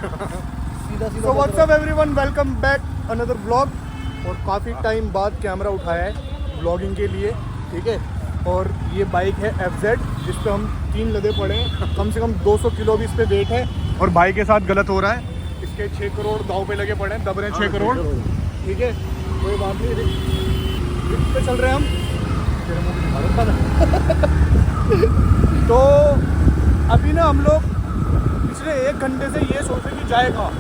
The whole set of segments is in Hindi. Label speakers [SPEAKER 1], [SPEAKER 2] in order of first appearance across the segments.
[SPEAKER 1] सीधा
[SPEAKER 2] so what's up everyone, welcome back another vlog. और काफ़ी टाइम बाद कैमरा उठाया है व्लॉगिंग के लिए, ठीक है। और ये बाइक है FZ, जिस पे हम 3 लदे पड़े हैं। कम से कम 200 किलो भी इस पे वेट है। और भाई के साथ गलत हो रहा है, इसके 6 करोड़ दाव पे लगे पड़े हैं, दब रहे हैं 6 करोड़, ठीक है। कोई बात नहीं, रिस्क पे चल रहे हैं हम। तेरे मुंह में दिखा रहा था। तो अभी ना हम लोग पिछले 1 घंटे से ये सोच रहे कि जाए कहाँ।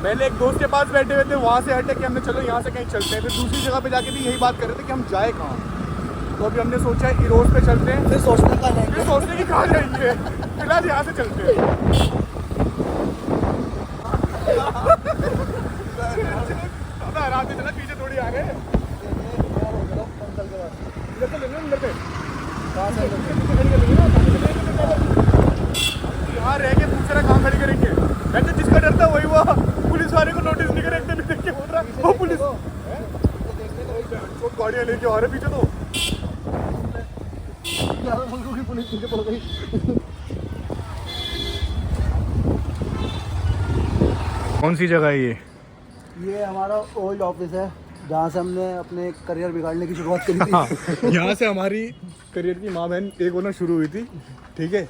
[SPEAKER 2] पहले एक दोस्त के पास बैठे हुए थे, वहाँ से हटे कि हमने चलो यहाँ से कहीं चलते हैं। फिर दूसरी जगह पे जाके भी यही बात कर रहे थे कि हम जाए कहाँ। तो अभी हमने सोचा है इरोज पे चलते हैं।
[SPEAKER 1] फिर सोचने का नहीं,
[SPEAKER 2] फिर सोचते कि कहाँ जाएंगे, फिलहाल यहाँ से चलते हैं। आराम से चला, पीछे थोड़ी आ गए। इधर से लेंगे, अंदर पे यहाँ रह के पूछ रहा कहाँ खड़ी करेंगे। वैसे जिसका डर था वही हुआ, पुलिस वाले को नोटिस नहीं करे, एकदम देख के बोल रहा है वो पुलिस गाड़ियाँ लेके आ रहे पीछे। तो
[SPEAKER 1] पुलिस पीछे पड़ गई।
[SPEAKER 2] कौन सी जगह है
[SPEAKER 1] ये हमारा ओल्ड ऑफिस है, जहाँ से हमने अपने करियर बिगाड़ने की शुरुआत करी थी।
[SPEAKER 2] यहाँ से हमारी करियर की माँ बहन एक होना शुरू हुई थी, ठीक है।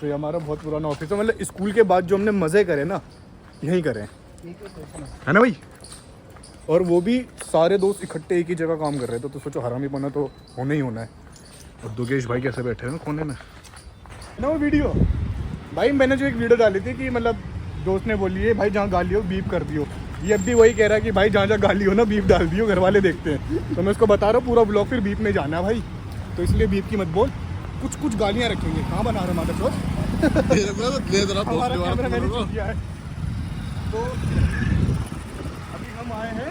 [SPEAKER 2] तो ये हमारा बहुत पुराना ऑफिस है। मतलब स्कूल के बाद जो हमने मज़े करे ना, यहीं करें, है ना भाई। और वो भी सारे दोस्त इकट्ठे एक ही जगह काम कर रहे थे। तो सोचो हरामी पना तो होना ही होना है। और दुगेश भाई कैसे बैठे हैं कोने में ना। वो वीडियो भाई मैंने जो एक वीडियो डाली थी कि मतलब दोस्त ने बोली है भाई जहाँ गाली हो बीप कर दियो। ये अब भी वही कह रहा है कि भाई जहाँ जहाँ गाली हो ना बीप डाल दियो, घर वाले देखते हैं। तो मैं उसको बता रहा हूँ पूरा ब्लॉग फिर बीप में जाना है भाई, तो इसलिए बीप की मत बोल। कुछ कुछ गालियाँ रखेंगे। कहाँ बना रहे माता चोर। हमारा कैमरा मैंने चूक किया है। तो अभी हम आए हैं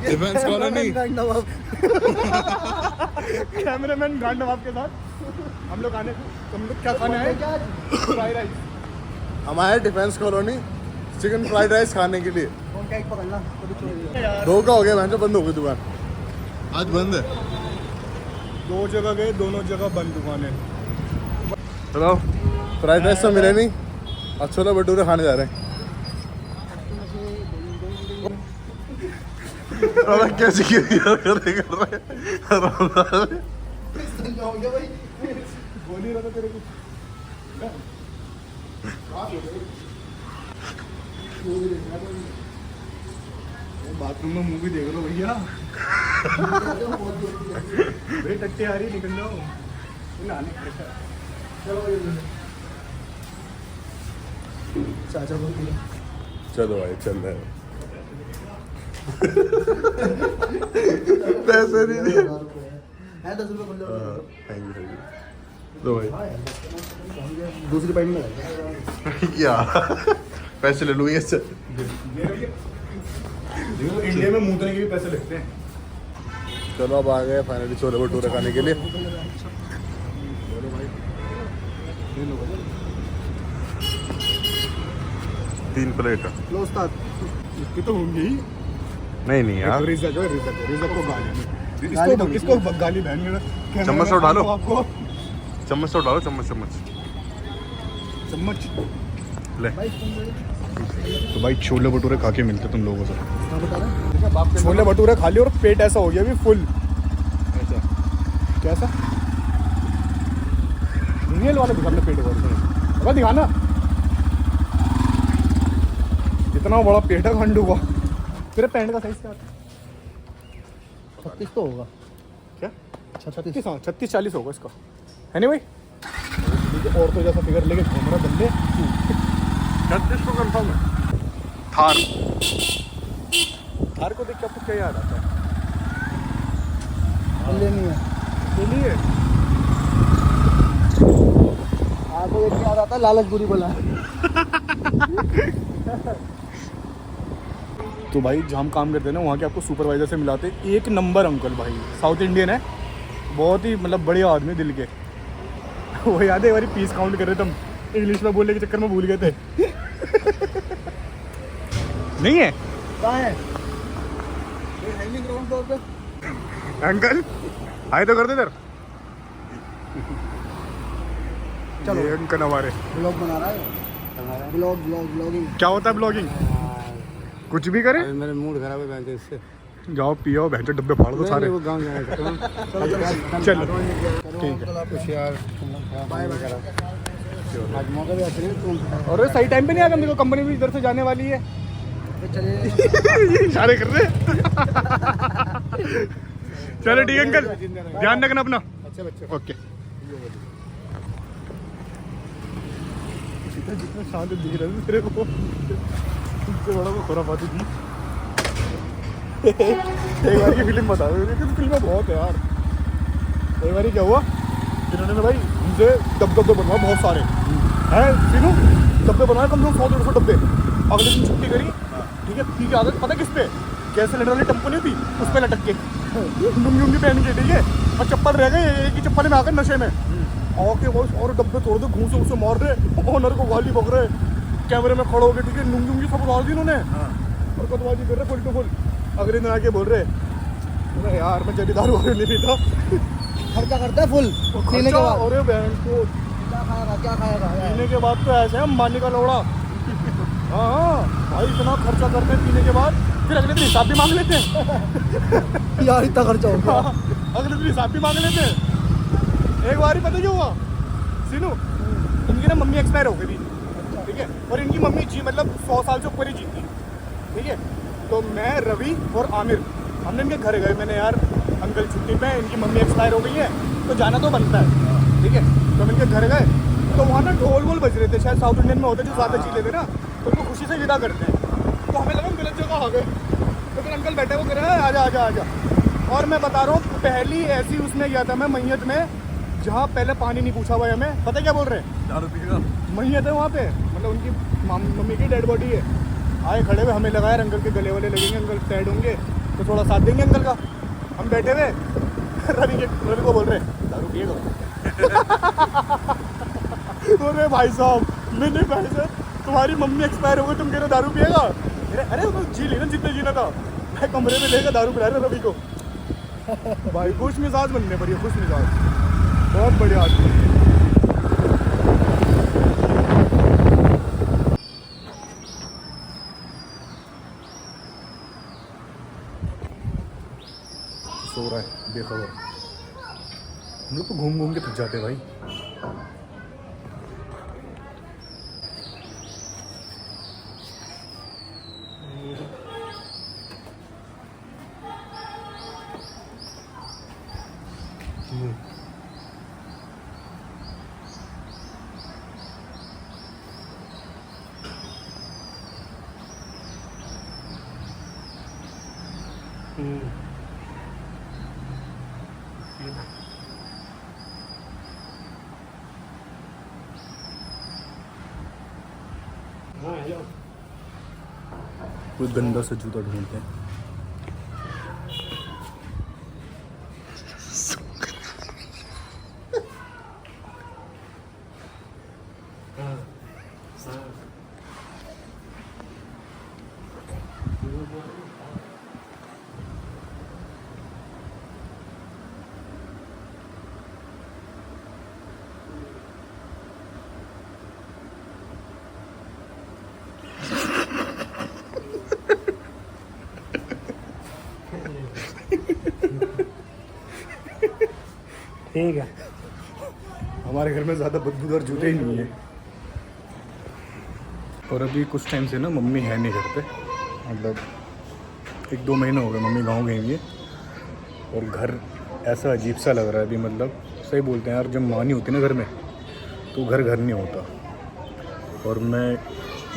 [SPEAKER 3] डिफेंस कॉलोनी।
[SPEAKER 2] कैमरामैन गांड नवाब के साथ हम लोग आने। हम लोग क्या खाने आए? Fried rice.
[SPEAKER 3] हम आए defence colony chicken fried rice खाने के लिए।
[SPEAKER 1] पकड़ना
[SPEAKER 3] 2 का हो गया, बहन बंद हो गई दुकान, आज बंद है।
[SPEAKER 2] 2 जगह गए, दोनों जगह बंद दुकानें।
[SPEAKER 3] चलो फ्राइड राइस तो मिले नहीं, आज छोले भटूरे खाने जा रहे हैं। अरे कैसे
[SPEAKER 2] बोल ही रहा था तेरे को। बाथरूम में मूवी देख लो भैया। भाई टट्टी आ रही, निकल जाओ।
[SPEAKER 1] चाचा बोल दिया।
[SPEAKER 3] चलो भाई चल रहे हैं। पैसे नहीं दिए।
[SPEAKER 1] है 10 रुपये खुले हो।
[SPEAKER 3] थैंक यू दो भाई।
[SPEAKER 1] दूसरी पाइप में
[SPEAKER 3] क्या पैसे ले लूँगी इससे।
[SPEAKER 2] इंडिया में मूतने के भी पैसे लगते हैं।
[SPEAKER 3] चलो अब आ गए फाइनली छोले भटूरे खाने के लिए। 3 प्लेट
[SPEAKER 1] लो उस्ताद।
[SPEAKER 2] इसकी तो होंगी ही।
[SPEAKER 3] नहीं यार।
[SPEAKER 2] रिजक को गाली इसको गाली बहन मेरा।
[SPEAKER 3] चम्मच तो डालो।
[SPEAKER 2] आपको
[SPEAKER 3] चम्मच तो डालो, चम्मच
[SPEAKER 2] चम्मच ले। तो भाई छोले भटूरे खा के मिलते तुम लोगों से। छोले भटूरे खा लिए और पेट ऐसा हो गया अभी फुल। ऐसा कैसा रियल वाले दिखा अपने पेट को दिखाना। इतना बड़ा पेट है खंडू का। तेरे पैंट का साइज क्या है?
[SPEAKER 1] 36 तो होगा
[SPEAKER 2] क्या?
[SPEAKER 1] 36।
[SPEAKER 2] 36-40 होगा इसका, है नहीं भाई। और तो जैसा फिगर लेके घूम रहा बंदे।
[SPEAKER 3] 36 तो कंफर्म है। थार
[SPEAKER 2] थार को देख के आपको क्या याद आता है?
[SPEAKER 1] लेनी है।
[SPEAKER 2] चलिए
[SPEAKER 1] आपको एक याद आता है, लालच बुरी बोला।
[SPEAKER 2] तो भाई जहाँ हम काम करते हैं ना, वहाँ के आपको सुपरवाइजर से मिलाते। 1 नंबर अंकल भाई, साउथ इंडियन है, बहुत ही मतलब बढ़िया आदमी दिल के। वो याद है एक बारी पीस काउंट कर रहे थे हम, इंग्लिश में बोलने के चक्कर में भूल गए थे। नहीं है
[SPEAKER 1] कहाँ है? हैंगिंग ग्राउंड फ्लोर पे।
[SPEAKER 2] अंकल आए तो कर दे इधर।
[SPEAKER 1] चलो।
[SPEAKER 2] ये अंकल हमारे
[SPEAKER 1] ब्लॉग बना रहा है। ब्लॉगिंग।
[SPEAKER 2] क्या होता है ब्लॉगिंग? कुछ भी करे?
[SPEAKER 3] मेरे मूड खराब है बैंक इससे।
[SPEAKER 2] जाओ पियो भैंस डब्बे फाड़ दो सारे।
[SPEAKER 3] वो गाँव जाना चाहता हूँ।
[SPEAKER 2] चलो ठीक है।
[SPEAKER 3] कुछ यार बाय बाय करा।
[SPEAKER 1] आज मौका भी अच्छे नहीं तुम।
[SPEAKER 2] और सही टाइम पे नहीं आया, मेरे को कंपनी भी इधर से जाने वाली है।
[SPEAKER 1] चलिए
[SPEAKER 2] इशारे कर रहे। चलो ठीक है अंकल, ध्यान रखना अपना।
[SPEAKER 3] अच्छे बच्चे।
[SPEAKER 2] ओके। जितना शांत दिख रहा है मेरे को, इससे बड़ा वो खुराफाती थी। एक बार की फिल्म बता दो, फिल्म बहुत है यार। एक बार क्या हुआ, जिन्होंने ना भाई उनसे डब्बे बनवाए बहुत सारे हैं, सीनू डब्बे बनवाए कम से कम 100-150 डब्बे। अगले दिन छुट्टी करी, ठीक है, पी के आदत पता किस पे, गैस सिलेंडर वाली टम्पो नहीं थी उस पर लटक के लुंगी पहन के, ठीक है, और चप्पल रह गए, एक ही चप्पल में आकर नशे में आके बस और डब्बे तोड़ दे, घूम से उसे मार रहे, ओनर को गाली बक रहे, कैमरे में खड़े हो गए, ठीक है, लुंगी सब उतार दी उन्होंने और कतवाजी कर रहे फुल टू फुल। अगले दिन आके बोल रहे, अरे यार मैं जब दारू नहीं पीता।
[SPEAKER 1] खर्चा करता है फुल पीने के बाद।
[SPEAKER 2] और बैंक को
[SPEAKER 1] क्या खाएगा
[SPEAKER 2] पीने के बाद तो ऐसे है मानी का लौड़ा। हाँ भाई इतना खर्चा करते हैं पीने के बाद, फिर अगले दिन हिसाब भी मांग लेते हैं।
[SPEAKER 1] यार इतना खर्चा हो गया।
[SPEAKER 2] अगले दिन हिसाब भी मांग लेते हैं। एक बार ही पता क्या हुआ सीनू, इनकी ना मम्मी एक्सपायर हो गई थी, ठीक है, और इनकी मम्मी जी मतलब 100 साल से ऊपर ही जी थी, ठीक है। तो मैं, रवि और आमिर हमने इनके घर गए। मैंने यार अंकल छुट्टी पे, इनकी मम्मी एक्सपायर हो गई है तो जाना तो बनता है, ठीक है। तो हम इनके घर गए तो वहाँ ना ढोल वोल बज रहे थे, शायद साउथ इंडियन में होते जो ज़्यादा चीज़ लेते ना, तो उनको खुशी से विदा करते हैं। तो हमें लगा गलत जगह आ गए, तो फिर अंकल बैठे वो कह रहे हैं आजा आजा आजा। और मैं बता रहा हूँ पहली ऐसी उसमें गया था मैं मैयत में, जहाँ पहले पानी नहीं पूछा हुआ है हमें, पता क्या बोल रहे हैं,
[SPEAKER 3] दारू पीएगा।
[SPEAKER 2] मैयत है वहाँ पे, मतलब उनकी मम्मी की डेड बॉडी है। आए खड़े हुए, हमें लगाया अंकल के गले वाले लगेंगे, अंकल सैड होंगे तो थोड़ा साथ देंगे अंकल का। हम बैठे हुए, रवि को बोल रहे दारू पिएगा। अरे भाई साहब, मैंने पैसे, तुम्हारी मम्मी एक्सपायर हो गई, तुम कह रहे दारू पिएगा? अरे वो जी लेना जितने जीना था। मैं कमरे में लेकर दारू पिला रहा रवि को। भाई खुश मिजाज बनने पर, खुश मिजाज, बहुत बढ़िया आदमी। सो रहा है बेखबर। हम लोग तो घूम घूम के थक जाते हैं भाई। कोई गंदा सा जूता ढूंढते हैं।
[SPEAKER 1] ठीक है,
[SPEAKER 2] हमारे घर में ज़्यादा बदबूदार जूते ही नहीं है। और अभी कुछ टाइम से ना मम्मी है नहीं घर पे, मतलब 1-2 महीने हो गए मम्मी गांव गई हुई है। और घर ऐसा अजीब सा लग रहा है अभी, मतलब सही बोलते हैं यार, जब माँ नहीं होती ना घर में तो घर घर नहीं होता। और मैं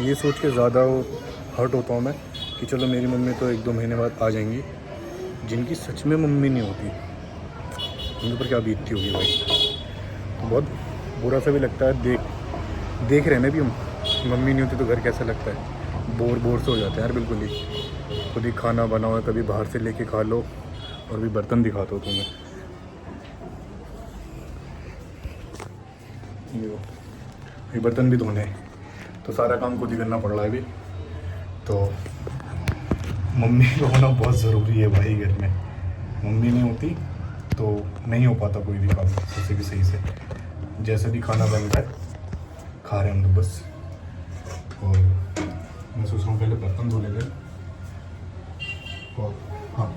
[SPEAKER 2] ये सोच के ज़्यादा हर्ट होता हूँ मैं कि चलो मेरी मम्मी तो 1-2 महीने बाद आ जाएंगी, जिनकी सच में मम्मी नहीं होती उनके ऊपर क्या बीतती होगी भाई। तो बहुत बुरा सा भी लगता है, देख रहे हैं ना भी हम, मम्मी नहीं होती तो घर कैसा लगता है, बोर से हो जाते हैं यार बिल्कुल ही। खुद ही खाना बनाओ, कभी बाहर से लेके खा लो, और भी बर्तन दिखाता हूँ तुम्हें। ये बर्तन भी धोने, तो सारा काम खुद ही करना पड़ रहा है अभी। तो मम्मी को होना बहुत ज़रूरी है भाई घर में। मम्मी नहीं होती तो नहीं हो पाता कोई भी काम जैसे भी सही से, जैसे भी खाना बन रहा है खा रहे हैं हम लोग बस। पहले बर्तन धो लेते। और हाँ,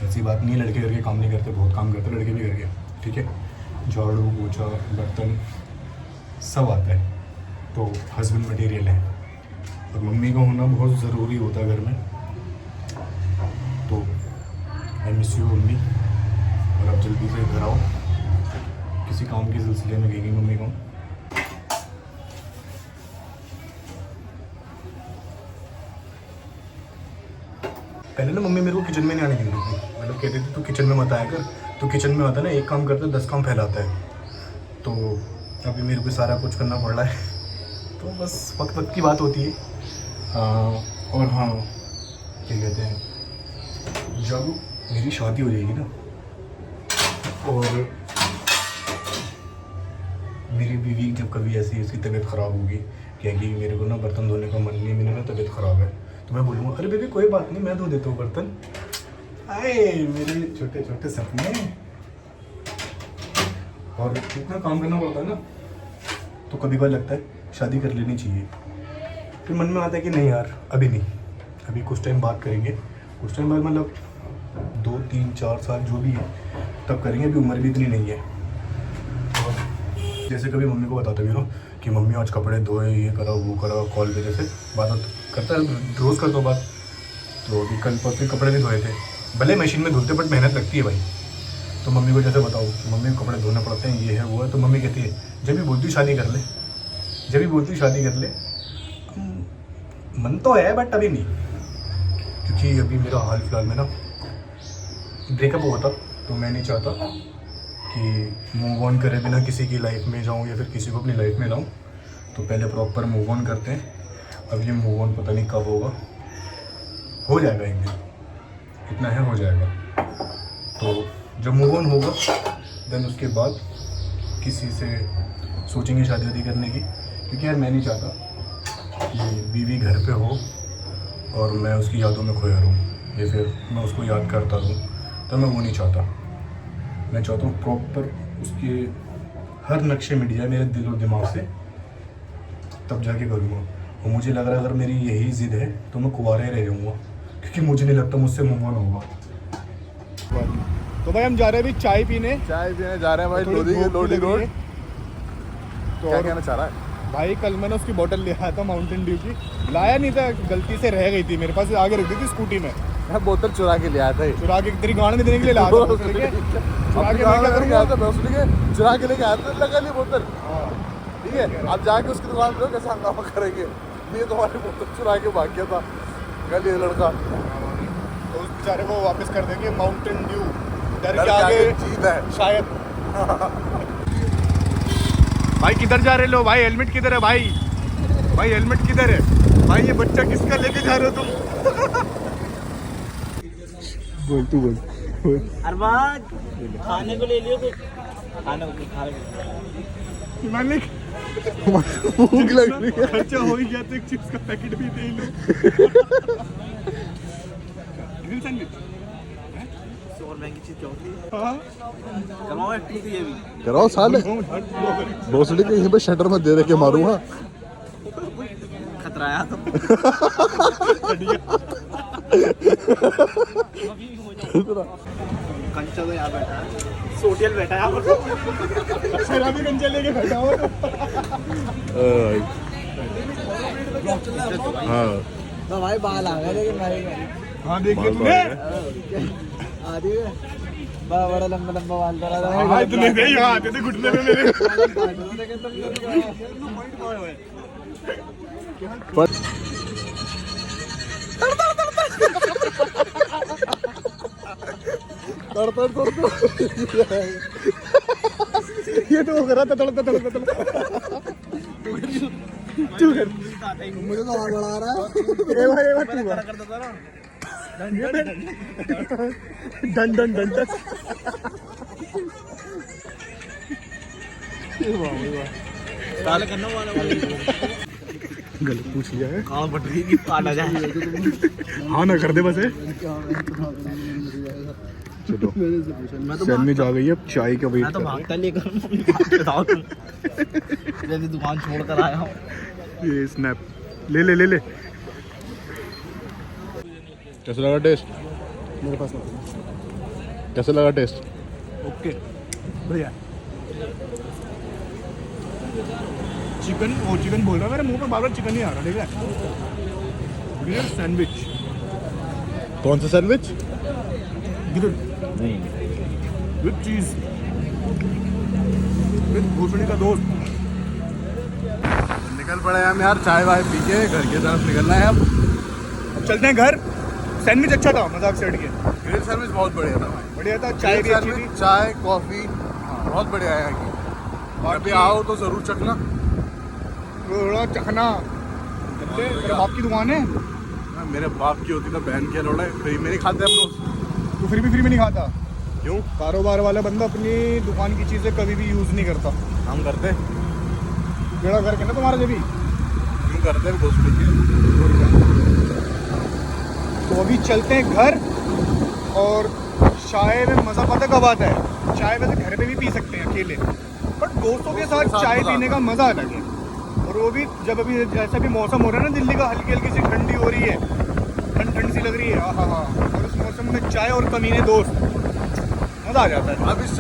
[SPEAKER 2] ऐसी बात नहीं है लड़के करके काम नहीं करते, बहुत काम करते लड़के भी करके, ठीक है। झाड़ू पोछा बर्तन सब आता है, तो हस्बैंड मटेरियल है। और मम्मी का होना बहुत ज़रूरी होता है घर में। तो आई मिस यू मम्मी, और अब जल्दी से घर आओ, किसी काम के सिलसिले में गई मम्मी को। पहले ना मम्मी मेरे को किचन में नहीं आने दी थी, मतलब कहती थी तू किचन में मत आया कर, तू किचन में आता है ना एक काम करता है 10 काम फैलाता है। तो अभी मेरे को सारा कुछ करना पड़ रहा है, तो बस वक्त वक्त की बात होती है। और हाँ, क्या कहते हैं, जब मेरी शादी हो जाएगी ना और मेरी बीवी जब कभी ऐसी उसकी तबीयत ख़राब होगी, कहेगी मेरे को ना बर्तन धोने का मन नहीं, मेरी ना तबीयत ख़राब है, तो मैं बोलूँगा अरे बेबी कोई बात नहीं, मैं धो देता हूँ बर्तन। आए मेरे छोटे छोटे सपने। और इतना काम करना पड़ता है ना, तो कभी कभी लगता है शादी कर लेनी चाहिए। फिर मन में आता है कि नहीं यार अभी नहीं, अभी कुछ टाइम बात करेंगे, कुछ टाइम बाद मतलब 2 3 4 साल जो भी है तब करेंगे, अभी उम्र भी इतनी नहीं है। और जैसे कभी मम्मी को बताता भी हूँ कि मम्मी आज कपड़े धोए, ये करा वो करा, कॉल पे जैसे बात करता है, रोज़ करता हूँ बात। तो अभी कल परसों कपड़े नहीं धोए थे, भले मशीन में धुलते बट मेहनत लगती है भाई। तो मम्मी को जैसे बताओ कि मम्मी को कपड़े धोने पड़ते हैं, ये है वो है, तो मम्मी कहती है जब भी बोलती शादी कर ले, जब भी बोलती शादी कर ले। मन तो है बट अभी नहीं, क्योंकि अभी मेरा हाल फिलहाल में ना ब्रेकअप हुआ था, तो मैं नहीं चाहता कि मूव ऑन करे बिना किसी की लाइफ में जाऊँ या फिर किसी को अपनी लाइफ में लाऊँ। तो पहले प्रॉपर मूव ऑन करते हैं। अब ये मूव ऑन पता नहीं कब होगा, हो जाएगा एक दिन, इतना है हो जाएगा। तो जब मूव ऑन होगा देन उसके बाद किसी से सोचेंगे शादी वादी करने की, क्योंकि यार मैं नहीं चाहता कि बीवी घर पे हो और मैं उसकी यादों में खोया रहूँ या फिर मैं उसको याद करता रहूँ, तो मैं वो नहीं चाहता। मैं चाहता हूँ प्रॉपर उसके हर नक्शे मिट जाए मेरे दिल और दिमाग से, तब जाके करूँगा। और मुझे लग रहा है अगर मेरी यही ज़िद है तो मैं कुंवारा ही रह जाऊँगा, क्योंकि मुझे नहीं लगता मुझसे मूव ऑन होगा।
[SPEAKER 3] तो भाई हम जा रहे हैं अभी चाय पीने जा रहे हैं भाई, लोधी रोड। तो क्या कहना चाह रहा है
[SPEAKER 2] भाई? कल मैंने उसकी बोतल ले आया था माउंटेन ड्यू की, लाया नहीं था, गलती से रह गई थी मेरे पास, आगे रख दी थी स्कूटी में।
[SPEAKER 3] मैं बोतल चुरा के ले आया था,
[SPEAKER 2] चुरा के तेरी गाड़ में देने के लिए लाया था।
[SPEAKER 3] चुरा के लेके आया था, लगा ली बोतल, ठीक है। अब जाके उसकी दुकान पे कैसे हंगामा करेंगे, ये तुम्हारी बोतल चुरा के भाग गया था कल ये लड़का।
[SPEAKER 2] तो उस बेचारे को वापस कर देंगे माउंटेन ड्यू, डर के आगे जीत है शायद। भाई किधर जा रहे लो भाई? हेलमेट किधर है भाई? भाई हेलमेट किधर है भाई? ये बच्चा किसका लेके जा रहे हो तुम? बोल तू बोल।
[SPEAKER 1] अरमान खाने को ले लियो कुछ, खाने
[SPEAKER 2] मालिक
[SPEAKER 3] भूख लग रही है,
[SPEAKER 2] खर्चा हो ही गया तो एक चिप्स का पैकेट भी दे लो। ग्रिल सैंडविच
[SPEAKER 1] और महंगी चीज चौथी
[SPEAKER 2] हाँ
[SPEAKER 1] करवाओ एक्टिंग तो ये भी
[SPEAKER 3] कराओ साले। भोसड़ी के यहीं पे शटर में दे रखे मारूंगा,
[SPEAKER 1] खतरा आया तो कंचा तो यहाँ बैठा है, सोटियल बैठा है यहाँ पर,
[SPEAKER 2] शराबी कंचा लेके बैठा हो।
[SPEAKER 3] हाँ
[SPEAKER 1] तो भाई बाल आ गए, लेकिन भाई
[SPEAKER 2] हाँ देखिए तूने
[SPEAKER 1] आदि बड़ा बड़ा लंबा लंबा बाल करा था।
[SPEAKER 2] हाँ इतने थे यहाँ आते थे घुटने में मेरे। ये तो हो रहा था तड़ता तू कर,
[SPEAKER 1] मुझे तो आग बढ़ा रहा है।
[SPEAKER 2] एक बार तू कर।
[SPEAKER 1] करता था ना
[SPEAKER 2] डन डन डन डन।
[SPEAKER 1] ताले करना वाला
[SPEAKER 2] गलत पूछ लिया है,
[SPEAKER 1] कहाँ बट रही कि पाला जाए।
[SPEAKER 2] हाँ ना कर दे बस है। चलो सैंडविच आ गई है, अब चाय का वेट
[SPEAKER 1] मैं तो
[SPEAKER 2] कर
[SPEAKER 1] भागता लेकर बताओ तुम, जैसे दुकान छोड़ कर आया हूँ।
[SPEAKER 2] ये स्नैप ले ले ले ले।
[SPEAKER 3] कैसा लगा टेस्ट?
[SPEAKER 1] मेरे पास नहीं।
[SPEAKER 3] कैसा लगा टेस्ट?
[SPEAKER 2] ओके बढ़िया। चिकन बोल रहा है, मेरे मुंह पे बार बार चिकन नहीं आ रहा, ठीक है। ग्रिल्ड सैंडविच,
[SPEAKER 3] कौन सा सैंडविच?
[SPEAKER 2] ग्रिल्ड विद चीज, विद भूसड़ी का दोस्त।
[SPEAKER 3] निकल पड़े हम यार, चाय वाय पी के घर की तरफ निकलना है अब।
[SPEAKER 2] अब चलते हैं घर। सैंडविच अच्छा था, मजाक से हट के।
[SPEAKER 3] ग्रिल सैंडविच बहुत बढ़िया था भाई।
[SPEAKER 2] बढ़िया था, चाय भी अच्छी थी।
[SPEAKER 3] चाय कॉफी बहुत बढ़िया है यहाँ की। अभी आओ तो जरूर चखना।
[SPEAKER 2] थोड़ा चखना। तेरे बाप की दुकान है?
[SPEAKER 3] मेरे बाप की होती तो बहन के लोड़ा फ्री में नहीं खाते हम लोग।
[SPEAKER 2] तो फिर भी फ्री में नहीं खाता
[SPEAKER 3] क्यों?
[SPEAKER 2] कारोबार वाला बंदा अपनी दुकान की चीज़ें कभी भी यूज़ नहीं करता।
[SPEAKER 3] हम करते।
[SPEAKER 2] बेड़ा घर के ना तुम्हारा जब भी
[SPEAKER 3] क्यों करते हैं दोस्त के।
[SPEAKER 2] तो अभी चलते हैं घर। और चाय में मज़ा पता कब आता है? चाय वैसे घर पे भी पी सकते हैं अकेले, बट दोस्तों के साथ चाय पीने का मज़ा अलग है। और वो भी जब अभी ऐसा भी मौसम हो रहा है ना, दिल्ली का हल्की हल्की सी ठंडी हो रही है, ठंड सी लग रही है। हाँ हाँ हाँ। और इस मौसम में चाय और कमीने दोस्त, मज़ा आ जाता है।
[SPEAKER 3] अब इस